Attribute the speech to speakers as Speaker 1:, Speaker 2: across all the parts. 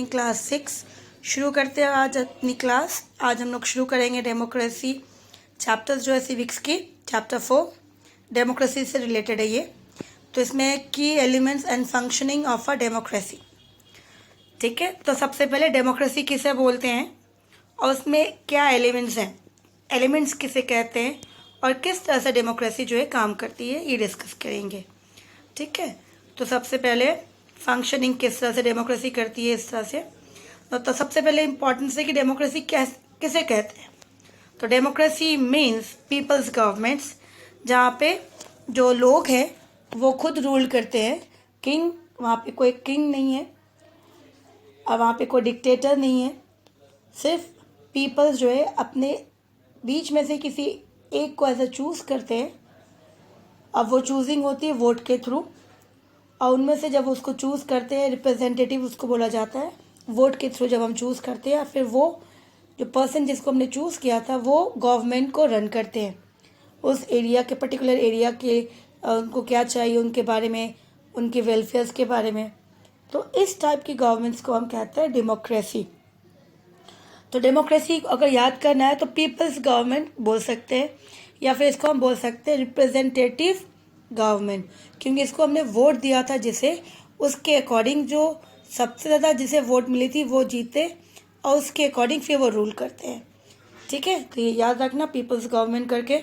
Speaker 1: Class 6 शुरू करते हैं आज अपनी क्लास। आज हम लोग शुरू करेंगे डेमोक्रेसी चैप्टर्स जो है सिविक्स की। चैप्टर 4 डेमोक्रेसी से रिलेटेड है ये। तो इसमें की elements and functioning of a democracy. ठीक है, तो सबसे पहले डेमोक्रेसी किसे बोलते हैं और उसमें क्या एलिमेंट्स हैं, एलिमेंट्स किसे कहते हैं और किस तरह से डेमोक्रेसी जो है काम करती है, ये डिस्कस करेंगे। ठीक है, तो सबसे पहले फंक्शनिंग किस तरह से डेमोक्रेसी करती है, इस तरह से। तो सबसे पहले इम्पॉर्टेंस है कि डेमोक्रेसी किसे कहते हैं। तो डेमोक्रेसी मीन्स पीपल्स गवर्नमेंट्स, जहाँ पे जो लोग हैं वो खुद रूल करते हैं। किंग, वहाँ पे कोई किंग नहीं है और वहाँ पे कोई डिक्टेटर नहीं है। सिर्फ पीपल्स जो है अपने बीच में से किसी एक को ऐसा चूज़ करते हैं। अब वो चूजिंग होती है वोट के थ्रू, और उनमें से जब उसको चूज़ करते हैं, रिप्रेजेंटेटिव उसको बोला जाता है। वोट के थ्रू जब हम चूज़ करते हैं, फिर वो जो पर्सन जिसको हमने चूज़ किया था वो गवर्नमेंट को रन करते हैं। उस एरिया के, पर्टिकुलर एरिया के उनको क्या चाहिए, उनके बारे में, उनके वेलफेयर्स के बारे में। तो इस टाइप की गवर्नमेंट्स को हम कहते हैं डेमोक्रेसी। तो डेमोक्रेसी अगर याद करना है तो पीपल्स गवर्नमेंट बोल सकते हैं, या फिर इसको हम बोल सकते हैं रिप्रेजेंटेटिव गवर्नमेंट, क्योंकि इसको हमने वोट दिया था जिसे, उसके अकॉर्डिंग जो सबसे ज़्यादा जिसे वोट मिली थी वो जीते और उसके अकॉर्डिंग फिर वो रूल करते हैं। ठीक है, तो ये याद रखना पीपल्स गवर्नमेंट करके।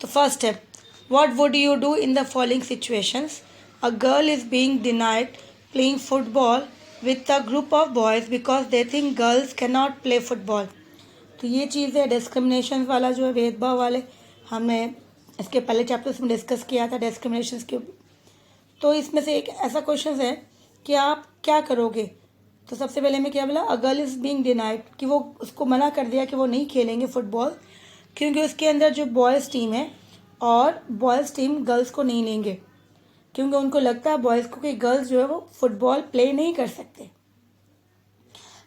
Speaker 1: तो फर्स्ट है, what would you do in the following situations. A girl is being denied playing football with a group of boys because they think girls can not play football. तो ये चीज़ है discrimination वाला, जो है भेदभाव वाले। हमने इसके पहले चैप्टर्स में डिस्कस किया था डिस्क्रिमिनेशन के। तो इसमें से एक ऐसा क्वेश्चन है कि आप क्या करोगे। तो सबसे पहले मैं क्या बोला, a girl is being denied, कि वो उसको मना कर दिया कि वो नहीं खेलेंगे फुटबॉल, क्योंकि उसके अंदर जो बॉयज़ टीम है और बॉयज़ टीम गर्ल्स को नहीं लेंगे, क्योंकि उनको लगता है बॉयज़ को कि गर्ल्स जो है वो फुटबॉल प्ले नहीं कर सकते।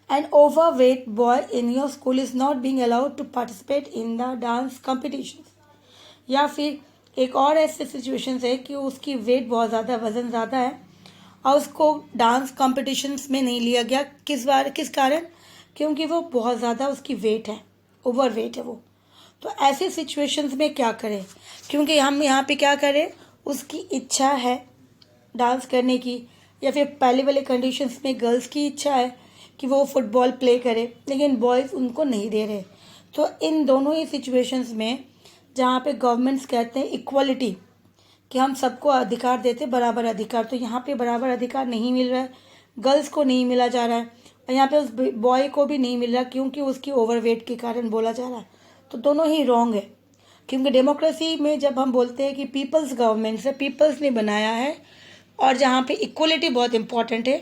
Speaker 1: An overweight boy in your school is not being allowed to participate in the dance competitions. या फिर एक और ऐसे सिचुएशंस है कि उसकी वेट बहुत ज़्यादा, वज़न ज़्यादा है और उसको डांस कॉम्पिटिशन्स में नहीं लिया गया। किस कारण, क्योंकि वो बहुत ज़्यादा उसकी वेट है, ओवर वेट है वो। तो ऐसे सिचुएशंस में क्या करें, क्योंकि हम यहाँ पे क्या करें, उसकी इच्छा है डांस करने की, या फिर पहले वाले कंडीशंस में गर्ल्स की इच्छा है कि वो फुटबॉल प्ले करे, लेकिन बॉयज़ उनको नहीं दे रहे। तो इन दोनों ही सिचुएशंस में जहाँ पे गवर्नमेंट्स कहते हैं इक्वलिटी, कि हम सबको अधिकार देते, बराबर अधिकार, तो यहाँ पे बराबर अधिकार नहीं मिल रहा है, गर्ल्स को नहीं मिला जा रहा है, और यहाँ पे उस बॉय को भी नहीं मिल रहा क्योंकि उसकी ओवरवेट के कारण बोला जा रहा है। तो दोनों ही रॉन्ग है, क्योंकि डेमोक्रेसी में जब हम बोलते हैं कि पीपल्स गवर्नमेंट से, पीपल्स ने बनाया है, और जहाँ पे इक्वलिटी बहुत इंपॉर्टेंट है,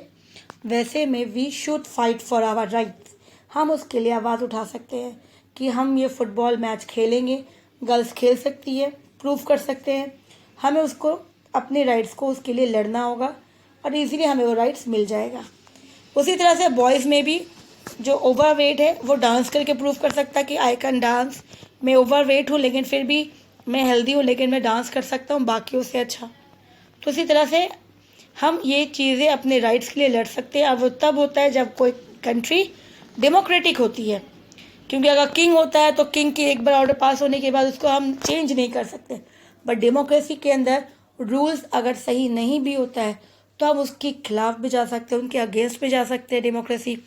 Speaker 1: वैसे में we should fight for our rights. हम उसके लिए आवाज़ उठा सकते हैं कि हम ये फुटबॉल मैच खेलेंगे, गर्ल्स खेल सकती है, प्रूव कर सकते हैं। हमें उसको अपने राइट्स को, उसके लिए लड़ना होगा और इजीली हमें वो राइट्स मिल जाएगा। उसी तरह से बॉयज़ में भी जो ओवर वेट है वो डांस करके प्रूव कर सकता है कि आई कैन डांस, मैं ओवर वेट हूँ लेकिन फिर भी मैं हेल्दी हूँ, लेकिन मैं डांस कर सकता हूँ बाकियों से अच्छा। तो इसी तरह से हम ये चीज़ें अपने राइट्स के लिए लड़ सकते हैं। अब वो तब होता है जब कोई कंट्री डेमोक्रेटिक होती है, क्योंकि अगर किंग होता है तो किंग की एक बार ऑर्डर पास होने के बाद उसको हम चेंज नहीं कर सकते। बट डेमोक्रेसी के अंदर रूल्स अगर सही नहीं भी होता है तो हम उसके खिलाफ भी जा सकते हैं, उनके अगेंस्ट भी जा सकते हैं। डेमोक्रेसी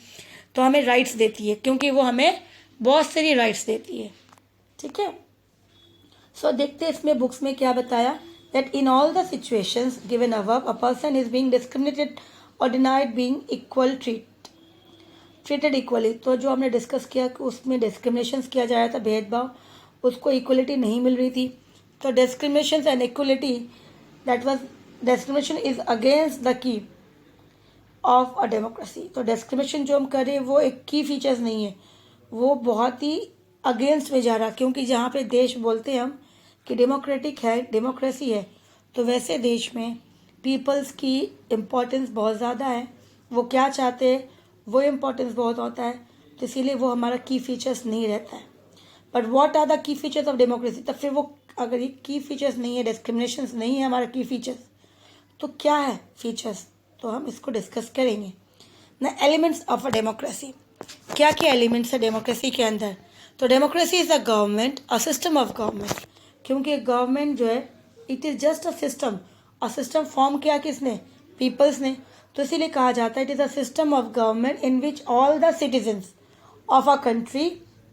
Speaker 1: तो हमें राइट्स देती है, क्योंकि वो हमें बहुत सारी राइट्स देती है। ठीक है, सो देखते हैं इसमें बुक्स में क्या बताया, that in all the situations given above a person is being discriminated और डिनाइड बीइंग ट्रीटेड इक्वली। तो जो हमने डिस्कस किया कि उसमें डिस्क्रिमिनेशन किया जा रहा था, भेदभाव, उसको इक्वलिटी नहीं मिल रही थी। तो discrimination and equality, that was, discrimination is against the key of a democracy. तो डिस्क्रिमिनेशन जो हम करें वो एक की फीचर्स नहीं है, वो बहुत ही अगेंस्ट में जा रहा, क्योंकि जहाँ पे देश बोलते हैं हम कि डेमोक्रेटिक है, डेमोक्रेसी है, तो वैसे देश में पीपल्स की इम्पोर्टेंस बहुत ज़्यादा है। वो क्या चाहते हैं वो इम्पोर्टेंस बहुत होता है, तो इसीलिए वो हमारा की फीचर्स नहीं रहता है। But what are the key features of democracy, तब फिर वो अगर ये की फीचर्स नहीं है, डिस्क्रिमिनेशन नहीं है हमारा की फीचर्स, तो क्या है फीचर्स, तो हम इसको डिस्कस करेंगे। ना एलिमेंट्स ऑफ अ डेमोक्रेसी, क्या क्या एलिमेंट्स है डेमोक्रेसी के अंदर। तो democracy is a government, a system of government, क्योंकि गवर्नमेंट जो है it is just a system, और सिस्टम फॉर्म किया किसने, पीपल्स ने। तो इसीलिए कहा जाता है it is a system of government in which all the citizens of a country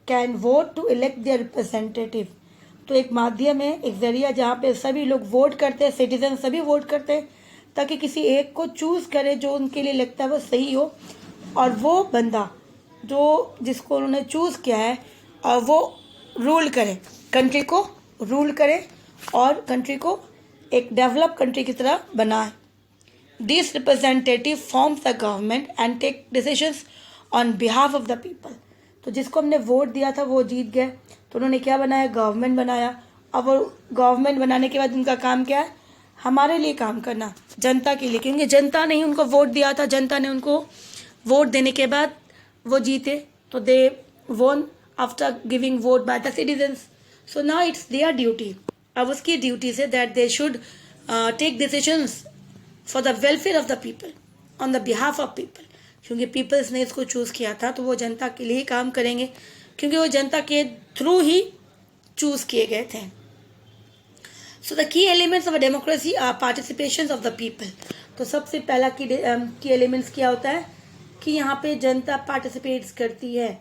Speaker 1: can vote to elect their representative. तो एक माध्यम है, एक जरिया जहाँ पे सभी लोग वोट करते हैं, सिटीजन सभी वोट करते हैं, ताकि किसी एक को चूज करे जो उनके लिए लगता है वो सही हो, और वो बंदा जो जिसको उन्होंने चूज किया है और वो रूल करे, कंट्री को रूल करे और कंट्री को एक डेवलप कंट्री की तरह बनाए। This representative form the government and take decisions on behalf of the people. तो जिसको हमने वोट दिया था वो जीत गए, तो उन्होंने क्या बनाया, गवर्नमेंट बनाया। अब वो गवर्नमेंट बनाने के बाद उनका काम क्या है, हमारे लिए काम करना, जनता के लिए, क्योंकि जनता ने ही उनको वोट दिया था, जनता ने उनको वोट देने के बाद वो जीते, तो they won after giving vote by the citizens. So now it's their duty, अब उसकी ड्यूटी से that they should take decisions for the welfare of the people on the behalf of people, क्योंकि पीपल्स ने इसको choose किया था तो वो जनता के लिए ही काम करेंगे, क्योंकि वो जनता के थ्रू ही चूज़ किए गए थे। So the key elements of a democracy are participation of the people. तो सबसे पहला की एलिमेंट्स क्या होता है कि यहाँ पे जनता पार्टिसिपेट्स करती है।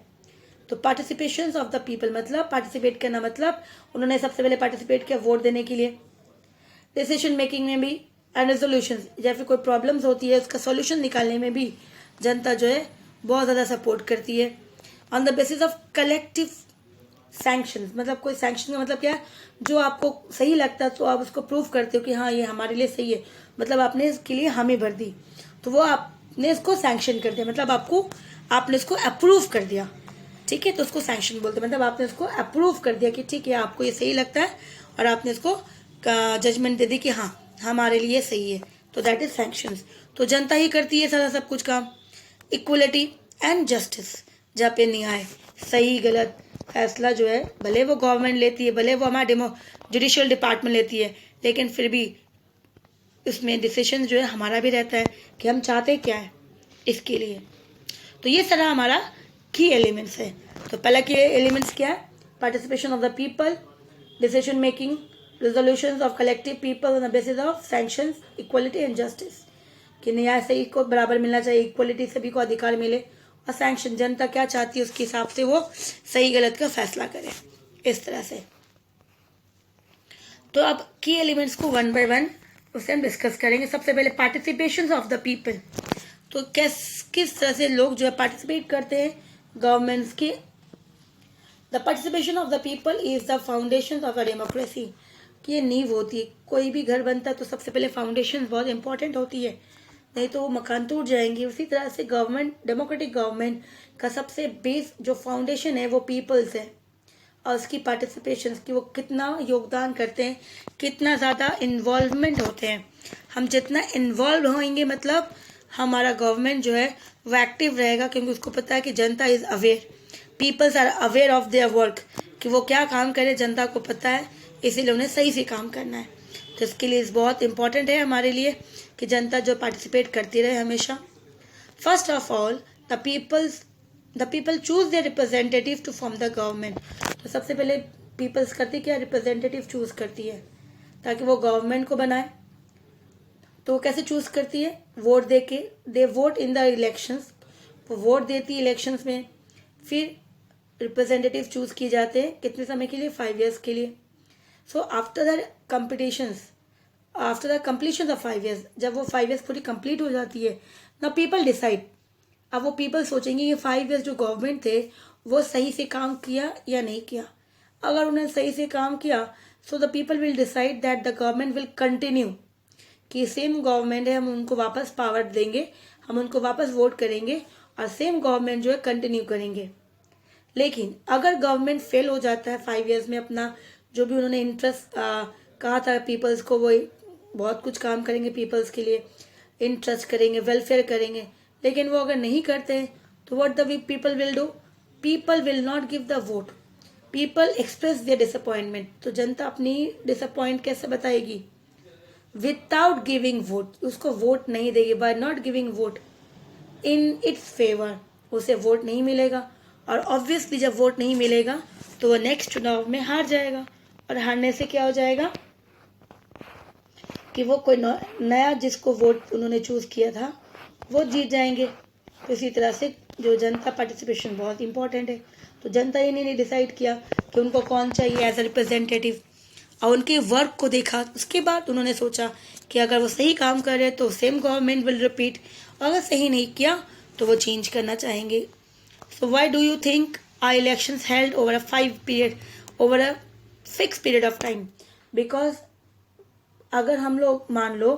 Speaker 1: तो पार्टिसिपेशन ऑफ द पीपल मतलब पार्टिसिपेट करना, मतलब उन्होंने सबसे पहले पार्टिसिपेट किया वोट देने के लिए। डिसीजन मेकिंग में भी एंड रेजोल्यूशन, या फिर कोई प्रॉब्लम्स होती है उसका सॉल्यूशन निकालने में भी जनता जो है बहुत ज़्यादा सपोर्ट करती है। On the basis of collective sanction, मतलब कोई सैंक्शन का मतलब क्या है, जो आपको सही लगता है तो आप उसको प्रूव करते हो कि हाँ ये हमारे लिए सही है, मतलब आपने इसके लिए हमें भर दी तो वो आपने इसको सैंक्शन कर दिया, मतलब आपने इसको अप्रूव कर दिया, ठीक है, तो उसको सैंक्शन बोलते हैं, मतलब आपने इसको अप्रूव कर दिया कि ठीक है आपको ये सही लगता है और आपने इसको जजमेंट दे दी कि हाँ हमारे लिए सही है, तो दैट इज सैंक्शंस। तो जनता ही करती है सारा सब कुछ काम। इक्वलिटी एंड जस्टिस, जहाँ पे न्याय, सही गलत फैसला जो है भले वो गवर्नमेंट लेती है, भले वो हमारा जुडिशियल डिपार्टमेंट लेती है, लेकिन फिर भी इसमें डिसीजन जो है हमारा भी रहता है कि हम चाहते क्या है इसके लिए। तो ये सारा हमारा की एलिमेंट्स है। तो पहला की एलिमेंट्स क्या है, participation of the people, decision making, resolutions of collective people on the basis of sanctions, equality and justice, कि न्याय सही को बराबर मिलना चाहिए, इक्वलिटी सभी को अधिकार मिले, और सैंक्शन जनता क्या चाहती है उसके हिसाब से वो सही गलत का फैसला करे, इस तरह से। तो अब की एलिमेंट्स को वन बाय वन उससे हम डिस्कस करेंगे। सबसे पहले पार्टिसिपेशन ऑफ द पीपल, तो किस तरह से लोग जो है पार्टिसिपेट करते हैं गवर्नमेंट्स की। The participation of the people is the foundation of a democracy, कि ये नींव होती है, कोई भी घर बनता है तो सबसे पहले फाउंडेशन बहुत इंपॉर्टेंट होती है, नहीं तो वो मकान टूट जाएंगे। उसी तरह से गवर्नमेंट, डेमोक्रेटिक गवर्नमेंट का सबसे बेस जो फाउंडेशन है वो पीपल्स है, और उसकी पार्टिसिपेशन की वो कितना योगदान करते हैं, कितना ज़्यादा इन्वॉल्वमेंट होते हैं। हम जितना इन्वॉल्व होंगे मतलब हमारा गवर्नमेंट जो है वो एक्टिव रहेगा, क्योंकि उसको पता है कि जनता is aware, peoples are aware of their work, कि वो क्या काम करे जनता को पता है, इसीलिए उन्हें सही से काम करना है। तो इसके लिए बहुत इंपॉर्टेंट है हमारे लिए कि जनता जो पार्टिसिपेट करती रहे हमेशा। First of all the people choose their representative to form the government. तो सबसे पहले पीपल्स करती क्या, रिप्रेजेंटेटिव चूज करती है ताकि वो गवर्नमेंट को बनाए। तो वो कैसे चूज करती है, वोट दे के, दे वोट इन द इलेक्शंस, वो वोट देती है इलेक्शंस में, फिर रिप्रेजेंटेटिव चूज किए जाते हैं कितने समय के लिए, 5 years के लिए। So after the completion of 5 years, जब वो 5 years पूरी कंप्लीट हो जाती है, ना पीपल डिसाइड, अब वो पीपल सोचेंगे ये 5 years जो गवर्नमेंट थे वो सही से काम किया या नहीं किया। अगर उन्होंने सही से काम किया so the people will decide that the government will continue, कि सेम गवर्नमेंट है, हम उनको वापस पावर देंगे, हम उनको वापस वोट करेंगे और सेम गवर्नमेंट जो है कंटिन्यू करेंगे। लेकिन अगर गवर्नमेंट फेल हो जाता है 5 years में, अपना जो भी उन्होंने इंटरेस्ट कहा था पीपल्स को, वो बहुत कुछ काम करेंगे पीपल्स के लिए, इंटरेस्ट करेंगे, वेलफेयर करेंगे, लेकिन वो अगर नहीं करते हैं तो what the people will do, people will not give the vote, people express their disappointment. तो जनता अपनी डिसअपॉइंट कैसे बताएगी, विदाउट गिविंग वोट, उसको वोट नहीं देगी, by not giving vote. In its favour, उसे वोट नहीं मिलेगा, और ऑब्वियसली जब वोट नहीं मिलेगा तो वो नेक्स्ट चुनाव में हार जाएगा, और हारने से क्या हो जाएगा कि वो कोई नया जिसको वोट उन्होंने चूज किया था वो जीत जाएंगे। तो इसी तरह से जो जनता पार्टिसिपेशन बहुत इंपॉर्टेंट है। तो जनता ही ने डिसाइड किया कि उनको कौन चाहिए एज अ रिप्रेजेंटेटिव, और उनके वर्क को देखा, उसके बाद उन्होंने सोचा कि अगर वो सही काम कर रहे तो सेम गवर्नमेंट विल रिपीट, अगर सही नहीं किया तो वो चेंज करना चाहेंगे। So why do you think are elections held over a fix period of time? Because अगर हम लोग मान लो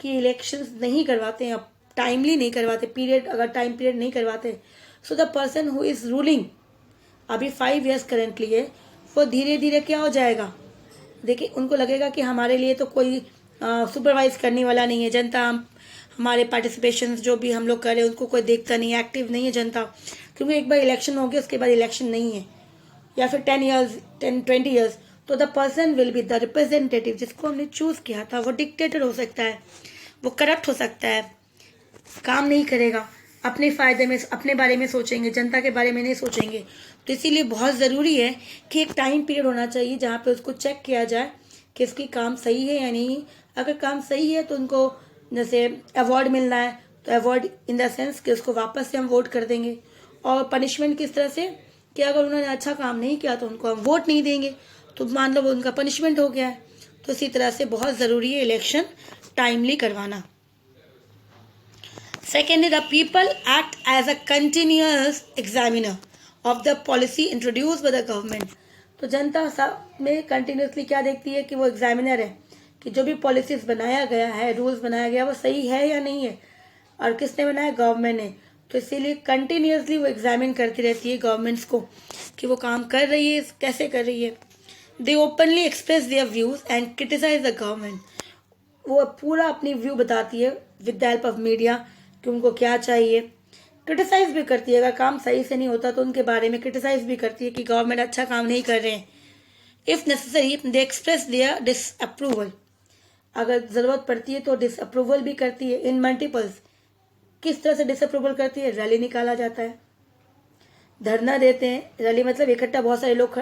Speaker 1: कि इलेक्शंस नहीं करवाते हैं, टाइमली नहीं करवाते, पीरियड अगर टाइम पीरियड नहीं करवाते, so the person who is ruling अभी 5 years करेंटली है, वो धीरे धीरे क्या हो जाएगा, देखिए उनको लगेगा कि हमारे लिए तो कोई सुपरवाइज करने वाला नहीं है, जनता हमारे पार्टिसिपेशन जो भी हम लोग कर रहे हैं उनको कोई देखता नहीं है, एक्टिव नहीं है जनता, क्योंकि एक बार इलेक्शन हो गया उसके बाद इलेक्शन नहीं है, या फिर 10 years, तो the person will be the representative, जिसको हमने चूज किया था वो डिक्टेटर हो सकता है, वो करप्ट हो सकता है, काम नहीं करेगा, अपने फायदे में अपने बारे में सोचेंगे, जनता के बारे में नहीं सोचेंगे। तो इसीलिए बहुत ज़रूरी है कि एक टाइम पीरियड होना चाहिए जहाँ पे उसको चेक किया जाए कि इसकी काम सही है या नहीं। अगर काम सही है तो उनको जैसे अवार्ड मिलना है तो अवार्ड इन द सेंस कि उसको वापस से हम वोट कर देंगे, और पनिशमेंट किस तरह से कि अगर उन्होंने अच्छा काम नहीं किया तो उनको हम वोट नहीं देंगे, तो मान लो वो उनका पनिशमेंट हो गया है। तो इसी तरह से बहुत ज़रूरी है इलेक्शन टाइमली करवाना। Secondly, the people act as a continuous examiner of the policy introduced by the government. तो जनता सब में कंटिन्यूसली क्या देखती है कि वो एग्जामिनर है कि जो भी पॉलिसीज बनाया गया है, रूल्स बनाया गया, वो सही है या नहीं है, और किसने बनाया, गवर्नमेंट ने। तो इसीलिए कंटिन्यूसली वो एग्जामिन करती रहती है गवर्नमेंट्स को कि वो काम कर रही है, कैसे कर रही है। They openly express their views and criticize the government. वो पूरा अपनी व्यू बताती है with the help of media कि उनको क्या चाहिए, क्रिटिसाइज भी करती है, अगर काम सही से नहीं होता तो उनके बारे में क्रिटिसाइज भी करती है कि गवर्नमेंट अच्छा काम नहीं कर रहे हैं। If necessary they express their disapproval, अगर जरूरत पड़ती है तो डिसअप्रूवल भी करती है इन मल्टीपल्स। किस तरह से डिसअप्रूवल करती है, रैली निकाला जाता है, धरना देते हैं, रैली मतलब इकट्ठा बहुत सारे लोग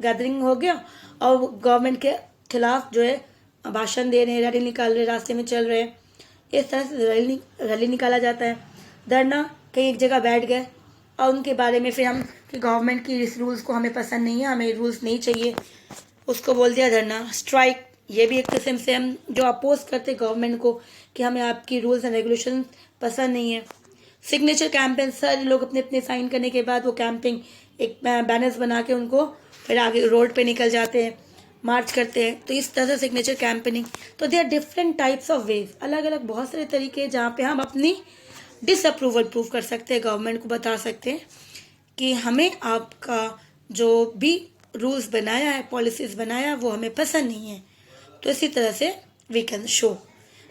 Speaker 1: गैदरिंग हो गया और गवर्नमेंट के खिलाफ जो है भाषण दे रहे हैं, रैली निकाल रहे हैं, रास्ते में चल रहे हैं, इस तरह से रैली निकाला जाता है। धरना कहीं एक जगह बैठ गए और उनके बारे में फिर हम कि गवर्नमेंट की इस रूल्स को हमें पसंद नहीं है, हमें रूल्स नहीं चाहिए, उसको बोल दिया धरना। स्ट्राइक, ये भी एक किस्म से हम जो अपोज करते गवर्नमेंट को कि हमें आपकी रूल्स एंड रेगुलेशन पसंद नहीं है। सिग्नेचर कैंपेन, सारे लोग अपने अपने साइन करने के बाद वो कैंपिंग एक बैनर्स बना के उनको फिर आगे रोड पे निकल जाते हैं, मार्च करते हैं। तो इस तरह से सिग्नेचर कैंपेनिंग। तो they are different types of ways, अलग अलग बहुत सारे तरीके हैं जहाँ पे हम अपनी डिसअप्रूवल प्रूव कर सकते हैं, गवर्नमेंट को बता सकते हैं कि हमें आपका जो भी रूल्स बनाया है, पॉलिसीज बनाया, वो हमें पसंद नहीं है। तो इसी तरह से we can show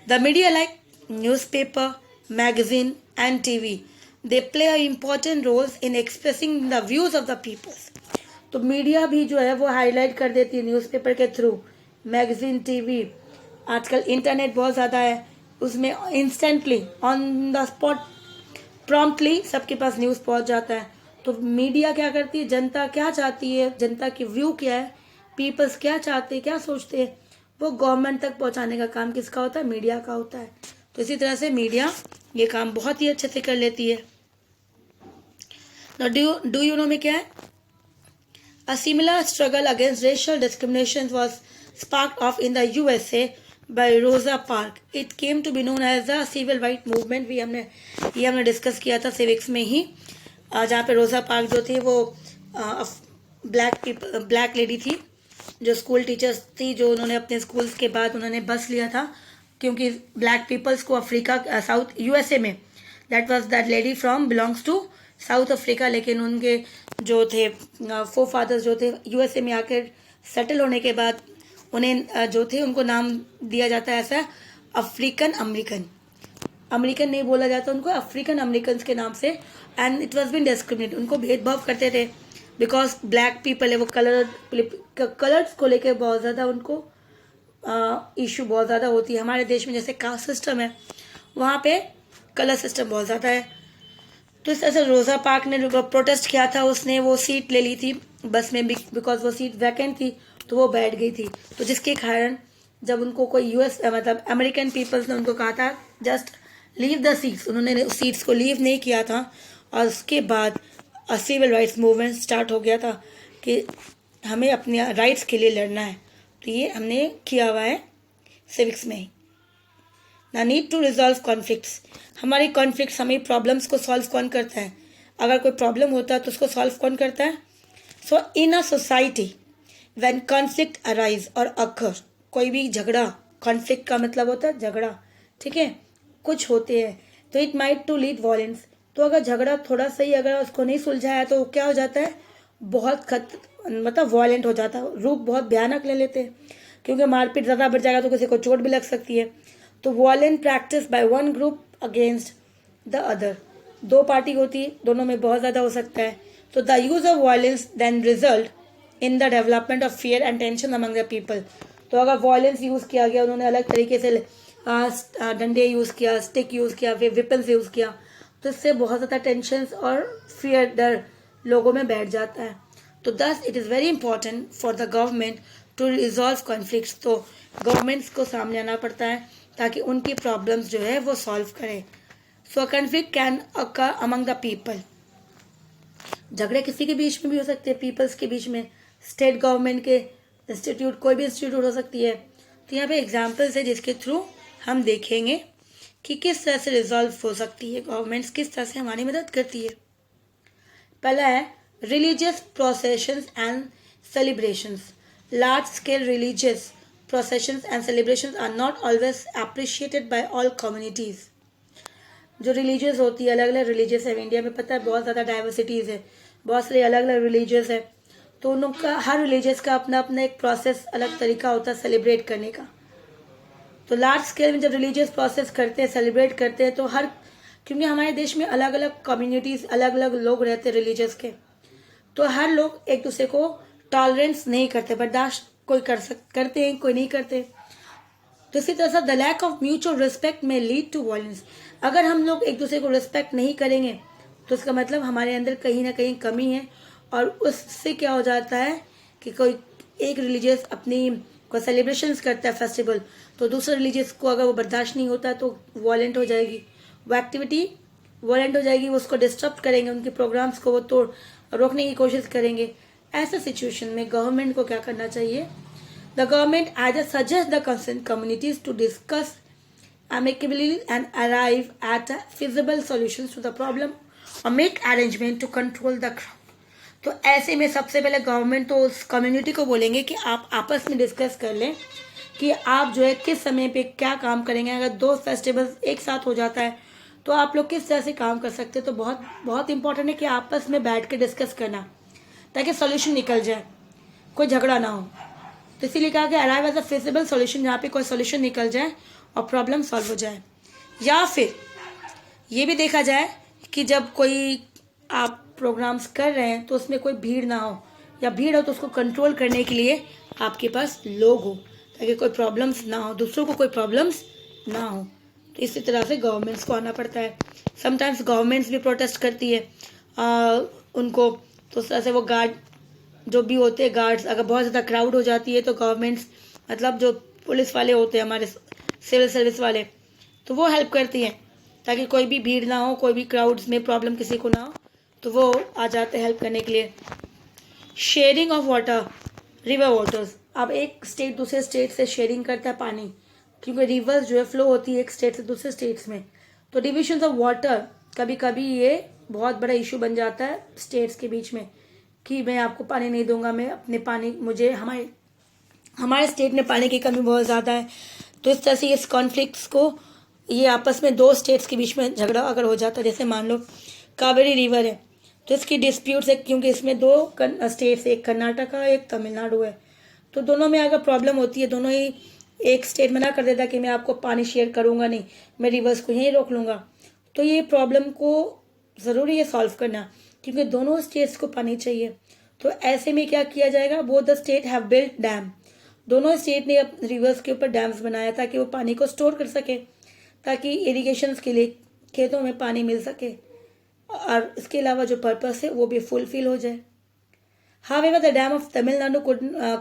Speaker 1: the media like newspaper, magazine and TV, they play a important roles in expressing the views of the peoples. तो मीडिया भी जो है वो हाईलाइट कर देती है न्यूज़पेपर के थ्रू, मैगजीन, टीवी, आजकल इंटरनेट बहुत ज़्यादा है, उसमें instantly on the spot promptly सबके पास न्यूज़ पहुंच जाता है। तो मीडिया क्या करती है, जनता क्या चाहती है, जनता की व्यू क्या है, पीपल्स क्या चाहते हैं, क्या सोचते हैं, वो गवर्नमेंट तक पहुंचाने का काम किसका होता है, मीडिया का होता है। तो इसी तरह से मीडिया ये काम बहुत ही अच्छे से कर लेती है। डू यू नो में क्या है, A similar struggle against racial discrimination was sparked off in the USA by Rosa Parks. It came to be known as the civil rights movement. ये हमने डिस्कस किया था सिविक्स में ही, जहाँ पे रोजा पार्क जो थी वो ब्लैक लेडी थी, जो स्कूल टीचर्स थी, जो उन्होंने अपने स्कूल्स के बाद उन्होंने बस लिया था क्योंकि ब्लैक पीपल्स को अफ्रीका साउथ यूएसए में, that lady from belongs to south Africa, लेकिन उनके जो थे फोर फादर्स जो थे यूएसए में आकर सेटल होने के बाद उन्हें जो थे उनको नाम दिया जाता है ऐसा अफ्रीकन अमेरिकन, अमेरिकन नहीं बोला जाता उनको, अफ्रीकन अमेरिकन के नाम से। And it was been discriminate, उनको भेदभाव करते थे बिकॉज ब्लैक पीपल है, वो कलर्स को लेकर बहुत ज़्यादा उनको इशू बहुत ज़्यादा होती है। हमारे देश में जैसे कास्ट सिस्टम है, वहाँ पे कलर सिस्टम बहुत ज़्यादा है, तो इस तरह से रोज़ा पार्क ने प्रोटेस्ट किया था, उसने वो सीट ले ली थी बस में, बिकॉज वो सीट वैकेंट थी तो वो बैठ गई थी। तो जिसके कारण जब उनको कोई यूएस मतलब अमेरिकन पीपल्स ने उनको कहा था जस्ट लीव द सीट्स, उन्होंने उस सीट्स को लीव नहीं किया था। और उसके बाद सिविल राइट्स मूवमेंट स्टार्ट हो गया था कि हमें अपने राइट्स के लिए लड़ना है। तो ये हमने किया हुआ है सिविक्स में ही। ना नीड टू रिजॉल्व कॉन्फ्लिक्ट्स, हमारी कॉन्फ्लिक्ट्स, हमें प्रॉब्लम्स को सॉल्व कौन करता है? अगर कोई प्रॉब्लम होता है तो उसको सॉल्व कौन करता है? So in a society when conflict arise और अकर, कोई भी झगड़ा, कॉन्फ्लिक्ट का मतलब होता है झगड़ा, ठीक है, कुछ होते हैं तो it might to lead violence. तो अगर झगड़ा थोड़ा सा ही अगर उसको नहीं सुलझाया तो क्या हो जाता है? बहुत मतलब वॉयलेंट हो जाता है, रूप बहुत भयानक ले लेते हैं, क्योंकि मारपीट ज़्यादा बढ़ जाएगा तो किसी को चोट भी लग सकती है। तो violent practice by one group against the other, दो पार्टी होती है, दोनों में बहुत ज़्यादा हो सकता है। तो the use of violence then result in the development of fear and tension among the people. तो अगर वॉयलेंस यूज़ किया गया, उन्होंने अलग तरीके से डंडे यूज़ किया, स्टिक यूज़ किया, वेपन्स यूज़ किया, तो इससे बहुत ज़्यादा टेंशन और फियर, डर लोगों में बैठ जाता है। तो thus it is very important for the government to resolve conflicts. तो गवर्नमेंट्स को सामने आना पड़ता है ताकि उनकी प्रॉब्लम्स जो है वो सॉल्व करें। So conflict can occur among the people, झगड़े किसी के बीच में भी हो सकते हैं, पीपल्स के बीच में, स्टेट गवर्नमेंट के इंस्टीट्यूट, कोई भी इंस्टीट्यूट हो सकती है। तो यहाँ पे एग्जाम्पल्स है जिसके थ्रू हम देखेंगे कि किस तरह से रिजॉल्व हो सकती है, गवर्नमेंट्स किस तरह से हमारी मदद करती है। पहला है religious processions and celebrations. Large scale religious processions and celebrations are not always appreciated by all communities। जो रिलीजियस होती है, अलग अलग रिलीजियस है, इंडिया में पता है बहुत ज़्यादा डाइवर्सिटीज़ है, बहुत सारे अलग अलग रिलीजियस है, तो उनका हर रिलीजियस का अपना अपना एक प्रोसेस, अलग तरीका होता है सेलिब्रेट करने का। तो लार्ज स्केल में जब रिलीजियस प्रोसेस करते हैं, सेलिब्रेट करते हैं, तो हर, क्योंकि हमारे देश में अलग अलग कम्युनिटीज़, अलग अलग लोग रहते हैं रिलीजियस के, तो हर लोग एक दूसरे को टॉलरेंस नहीं करते, बर्दाश्त कोई करते हैं, कोई नहीं करते। तो इसी तरह से the lack of mutual respect may lead to violence. अगर हम लोग एक दूसरे को रिस्पेक्ट नहीं करेंगे तो इसका मतलब हमारे अंदर कहीं ना कहीं कमी है, और उससे क्या हो जाता है कि कोई एक रिलीजियस अपनी कोई सेलिब्रेशंस करता है फेस्टिवल, तो दूसरे रिलीजियस को अगर वो बर्दाश्त नहीं होता तो वॉयलेंट हो जाएगी, वो एक्टिविटी वॉयलेंट हो जाएगी, उसको डिस्टर्ब करेंगे, उनके प्रोग्राम्स को वो रोकने की कोशिश करेंगे। ऐसे सिचुएशन में गवर्नमेंट को क्या करना चाहिए? The government either suggest the concerned communities to discuss amicably and arrive at a feasible solutions to the problem or make arrangement to control the crowd। तो ऐसे में सबसे पहले गवर्नमेंट तो उस कम्युनिटी को बोलेंगे कि आप आपस में डिस्कस कर लें कि आप जो है किस समय पे क्या काम करेंगे। अगर दो फेस्टिवल्स एक साथ हो जाता है तो आप लोग किस तरह से काम कर सकते हैं। तो बहुत बहुत इंपॉर्टेंट है कि आपस में बैठ के डिस्कस करना ताकि सोल्यूशन निकल जाए, कोई झगड़ा ना हो। तो इसीलिए कहा कि arrive as a feasible solution, जहाँ पे कोई सोल्यूशन निकल जाए और प्रॉब्लम सॉल्व हो जाए। या फिर ये भी देखा जाए कि जब कोई आप प्रोग्राम्स कर रहे हैं तो उसमें कोई भीड़ ना हो, या भीड़ हो तो उसको कंट्रोल करने के लिए आपके पास लोग हो ताकि कोई प्रॉब्लम्स ना हो, दूसरों को कोई प्रॉब्लम्स ना हो। तो इसी तरह से गवर्नमेंट्स को आना पड़ता है। समटाइम्स गवर्नमेंट्स भी प्रोटेस्ट करती है उनको, तो उस तरह से वो गार्ड जो भी होते हैं, गार्ड्स, अगर बहुत ज़्यादा क्राउड हो जाती है तो गवर्नमेंट्स मतलब जो पुलिस वाले होते हैं हमारे सिविल सर्विस वाले, तो वो हेल्प करती हैं ताकि कोई भी भीड़ ना हो, कोई भी क्राउड्स में प्रॉब्लम किसी को ना हो, तो वो आ जाते हैं हेल्प करने के लिए। Sharing of water, river waters, अब एक स्टेट दूसरे स्टेट से शेयरिंग करता है पानी, क्योंकि रिवर्स जो है फ्लो होती है एक स्टेट से दूसरे स्टेट्स में। तो डिविजन ऑफ वाटर, कभी कभी ये बहुत बड़ा इशू बन जाता है स्टेट्स के बीच में कि मैं आपको पानी नहीं दूंगा, मैं अपने पानी, मुझे हमारे स्टेट में पानी की कमी बहुत ज़्यादा है। तो इस तरह से इस कॉन्फ्लिक्ट्स को, ये आपस में दो स्टेट्स के बीच में झगड़ा अगर हो जाता है, जैसे मान लो कावेरी रिवर है तो इसकी डिस्प्यूट्स है, क्योंकि इसमें दो स्टेट्स, एक कर्नाटका एक तमिलनाडु है, तो दोनों में अगर प्रॉब्लम होती है, दोनों ही, एक स्टेट मना कर देता है कि मैं आपको पानी शेयर करूँगा नहीं, मैं रिवर्स को यहीं रोक लूँगा, तो ये प्रॉब्लम को ज़रूरी है सॉल्व करना, क्योंकि दोनों स्टेट्स को पानी चाहिए। तो ऐसे में क्या किया जाएगा? Both the state have built dam, दोनों स्टेट ने रिवर्स के ऊपर डैम्स बनाया ताकि वो पानी को स्टोर कर सके, ताकि इरिगेशन के लिए खेतों में पानी मिल सके। और इसके अलावा जो पर्पस है वो भी फुलफिल हो जाए। However, the dam of Tamil Nadu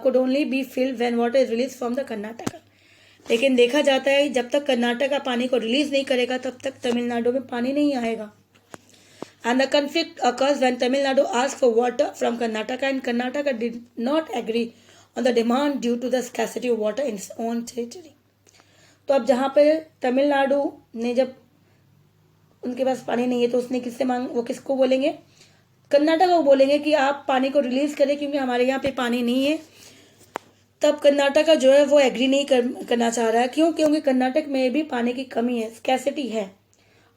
Speaker 1: could only be filled when water is released from the Karnataka. लेकिन देखा जाता है जब तक कर्नाटका पानी को रिलीज नहीं करेगा तब तक तमिलनाडु में पानी नहीं आएगा। And the conflict occurs when Tamil Nadu asks for water from Karnataka and Karnataka did not agree on the demand due to the scarcity of water in its own territory. तो अब जहाँ पे तमिलनाडु ने जब उनके पास पानी नहीं है तो उसने किससे मांग, वो किसको बोलेंगे, कर्नाटक को बोलेंगे कि आप पानी को रिलीज करें क्योंकि हमारे यहाँ पे पानी नहीं है। तब कर्नाटक जो है वो एग्री नहीं करना चाह रहा है। क्यों? क्योंकि कर्नाटक में भी पानी की कमी है, स्कैसिटी है,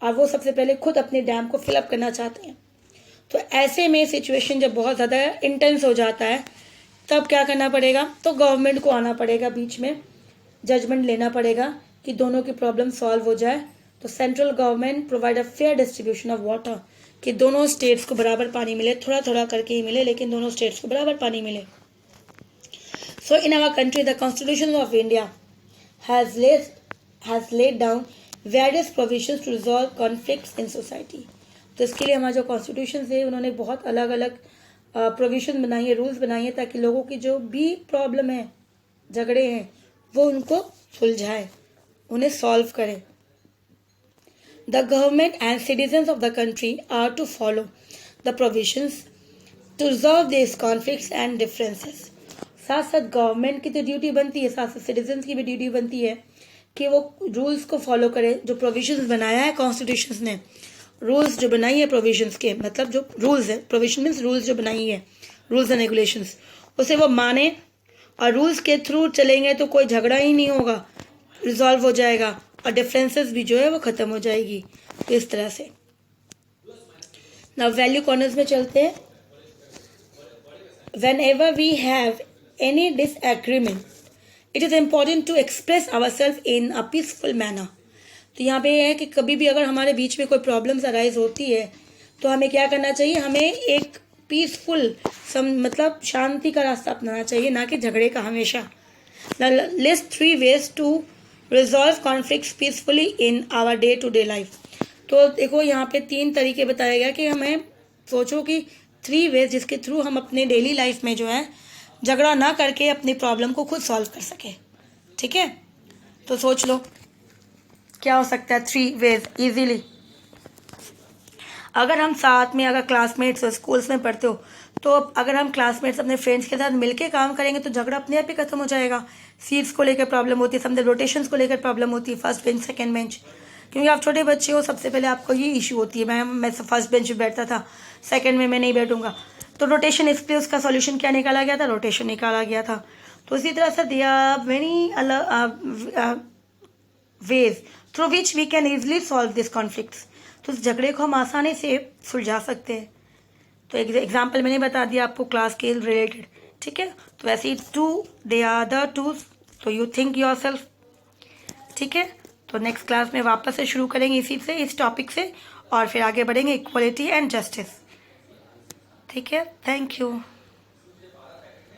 Speaker 1: और वो सबसे पहले खुद अपने डैम को फिलअप करना चाहते हैं। तो ऐसे में सिचुएशन जब बहुत ज़्यादा इंटेंस हो जाता है तब क्या करना पड़ेगा, तो गवर्नमेंट को आना पड़ेगा बीच में, जजमेंट लेना पड़ेगा कि दोनों की प्रॉब्लम सॉल्व हो जाए। तो central government provide a fair distribution of water, कि दोनों स्टेट्स को बराबर पानी मिले, थोड़ा थोड़ा करके ही मिले लेकिन दोनों स्टेट्स को बराबर पानी मिले। So in our country the constitution of India has laid down various provisions to resolve conflicts in society. तो इसके लिए हमारा जो कॉन्स्टिट्यूशन है उन्होंने बहुत अलग अलग प्रोविजन बनाई है, रूल्स बनाई है, ताकि लोगों की जो भी प्रॉब्लम है, झगड़े हैं, वो उनको सुलझाए, उन्हें सॉल्व करें। The government and citizens of the country are to follow the provisions to resolve these conflicts and differences. साथ साथ गवर्नमेंट की तो ड्यूटी बनती है, साथ साथ सिटीजन्स की भी ड्यूटी बनती है कि वो रूल्स को फॉलो करें, जो प्रोविजंस बनाया है कॉन्स्टिट्यूशन ने, रूल्स जो बनाई है प्रोविजंस के, मतलब जो रूल्स है, प्रोविजन मीन्स रूल्स जो बनाई है, रूल्स एंड रेगुलेशंस, उसे वो माने और रूल्स के थ्रू चलेंगे तो कोई झगड़ा ही नहीं होगा, रिजॉल्व हो जाएगा और डिफरेंसेस भी जो है वो खत्म हो जाएगी। तो इस तरह से नाउ वैल्यू कॉर्नर्स में चलते हैं। Whenever we have any disagreement, it is important to express ourselves in a peaceful manner. तो यहाँ पे है कि कभी भी अगर हमारे बीच में कोई प्रॉब्लम्स अराइज होती है तो हमें क्या करना चाहिए, हमें एक पीसफुल मतलब शांति का रास्ता अपनाना चाहिए, ना कि झगड़े का हमेशा। List 3 ways to resolve conflicts peacefully in our day to day life. तो देखो यहाँ पे 3 तरीके बताया गया कि हमें सोचो कि 3 ways जिसके थ्रू हम अपने डेली लाइफ में जो है झगड़ा ना करके अपनी प्रॉब्लम को खुद सॉल्व कर सके। ठीक है, तो सोच लो क्या हो सकता है 3 ways इजीली। अगर हम साथ में, अगर क्लासमेट्स स्कूल्स में पढ़ते हो, तो अगर हम क्लासमेट्स अपने फ्रेंड्स के साथ मिलके काम करेंगे तो झगड़ा अपने आप ही खत्म हो जाएगा। सीट्स को लेकर प्रॉब्लम होती है, समझे, रोटेशंस को लेकर प्रॉब्लम होती है, फर्स्ट बेंच सेकंड बेंच, क्योंकि आप छोटे बच्चे हो, सबसे पहले आपको ये इशू होती है। मैं फर्स्ट बेंच पे बैठता था, सेकंड में मैं नहीं बैठूंगा, तो रोटेशन, इसलिए उसका सॉल्यूशन क्या निकाला गया था, रोटेशन निकाला गया था। तो इसी तरह से there are many ways through which we can easily solve this conflicts. तो इस झगड़े को हम आसानी से सुलझा सकते हैं। तो एक एग्जाम्पल मैंने बता दिया आपको क्लास के रिलेटेड। ठीक है, तो वैसे ही 2 दे आर द 2, तो यू थिंक योर सेल्फ। ठीक है, तो नेक्स्ट क्लास में वापस से शुरू करेंगे इसी से, इस टॉपिक से, और फिर आगे बढ़ेंगे इक्वलिटी एंड जस्टिस। ठीक है, थैंक यू।